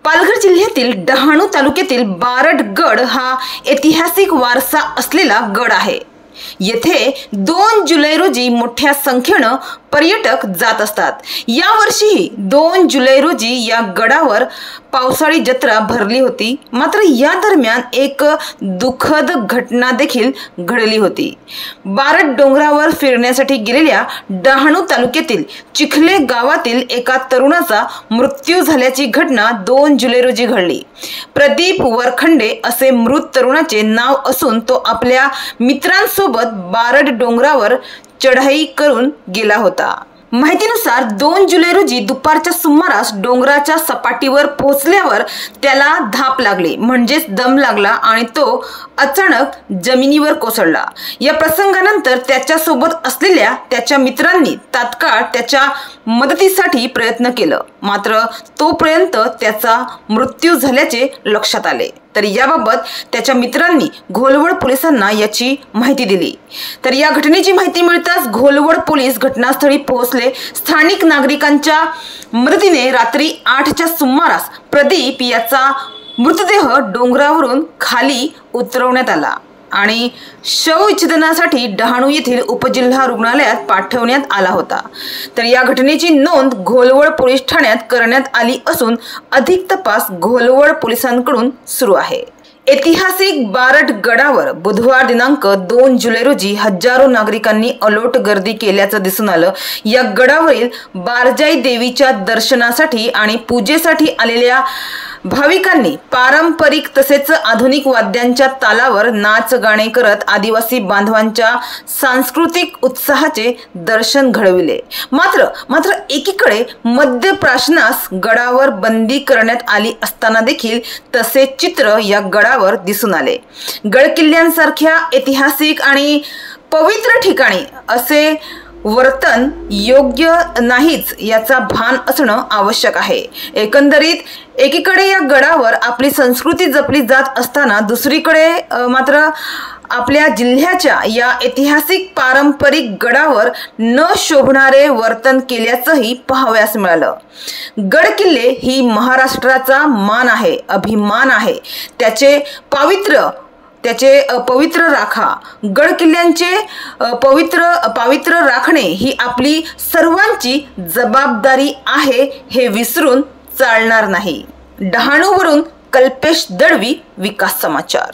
पालघर जिल्ह्यातील डहाणू तालुक्यातील बारडगड हा ऐतिहासिक वारसा असलेला गड आहे। येथे 2 जुलै रोजी मोठ्या संख्येने पर्यटक जात असतात। या वर्षीही 2 जुलै रोजी या गडावर पावसाळी जत्रा भरली होती। मात्र या दरम्यान एक दुःखद घटना देखील घडली होती। बारड डोंगरावर फिरण्यासाठी गेलेल्या डहाणू तालुक्यातील चिखले गावातील एका तरुणाचा मृत्यू झाल्याची घटना 2 जुलै रोजी घडली। प्रदीप वरखंडे असे मृत तरुणाचे नाव असून तो आपल्या मित्रांसोबत बारड डोंगरावर चढाई करून गेला होता। माहितीनुसार 2 जुलै रोजी दुपारच्या सुमारास डोंगराच्या सपाटीवर पोहोचल्यावर त्याला धाप लागली, म्हणजेच दम लागला आणि तो अचानक जमिनीवर कोसळला। या प्रसंगानंतर त्याच्यासोबत असलेल्या त्याच्या मित्रांनी तात्काळ त्याच्या मदतीसाठी प्रयत्न केलं, मात्र तोपर्यंत त्याचा मृत्यू झाल्याचे लक्षात आले। तर याबाबत त्याच्या मित्रांनी घोलवड पोलिसांना याची माहिती दिली। तर या घटनेची माहिती मिळताच घोलवड पोलीस घटनास्थळी पोहोचले। स्थानिक नागरिकांच्या मदतीने रात्री 8च्या सुमारास प्रदीप याचा मृतदेह डोंगरावरून खाली उतरवण्यात आला आणि शवविच्छेदनासाठी डहाणू येथील उपजिल्हा रुग्णालयात पाठवण्यात आला होता। तर या घटनेची नोंद घोलवड पोलीस ठाण्यात करण्यात आली असून अधिक तपास घोलवड पोलिसांकडून सुरू आहे। ऐतिहासिक बारड गडावर बुधवार दिनांक 2 जुलै रोजी हजारो नागरिकांनी अलोट गर्दी केल्याचं दिसून आलं। या गडावरील बारजाई देवीच्या दर्शनासाठी आणि पूजेसाठी आलेल्या भाविकांनी पारंपरिक तसेच आधुनिक वाद्यांच्या तालावर नाच गाणे करत आदिवासी बांधवांच्या सांस्कृतिक उत्साहाचे दर्शन घडविले। मात्र एकीकडे मद्यप्राशनास गडावर बंदी करण्यात आली असताना देखील तसे चित्र या गडावर दिसून आले। गडकिल्ल्यांसारख्या ऐतिहासिक आणि पवित्र ठिकाणी असे वर्तन योग्य नाहीच याचा भान असणं आवश्यक आहे। एकंदरीत एकीकडे या गडावर आपली संस्कृती जपली जात असताना दुसरीकडे मात्र आपल्या जिल्ह्याच्या या ऐतिहासिक पारंपरिक गडावर न शोभणारे वर्तन केल्याचंही पाहावयास मिळालं। गडकिल्ले ही महाराष्ट्राचा मान आहे, अभिमान आहे। त्याचे पवित्र राखा। गडकिल्ल्यांचे पवित्र राखणे ही आपली सर्वांची जबाबदारी आहे, हे विसरून चालणार नाही। डहाणूवरून कल्पेश दळवी, विकास समाचार।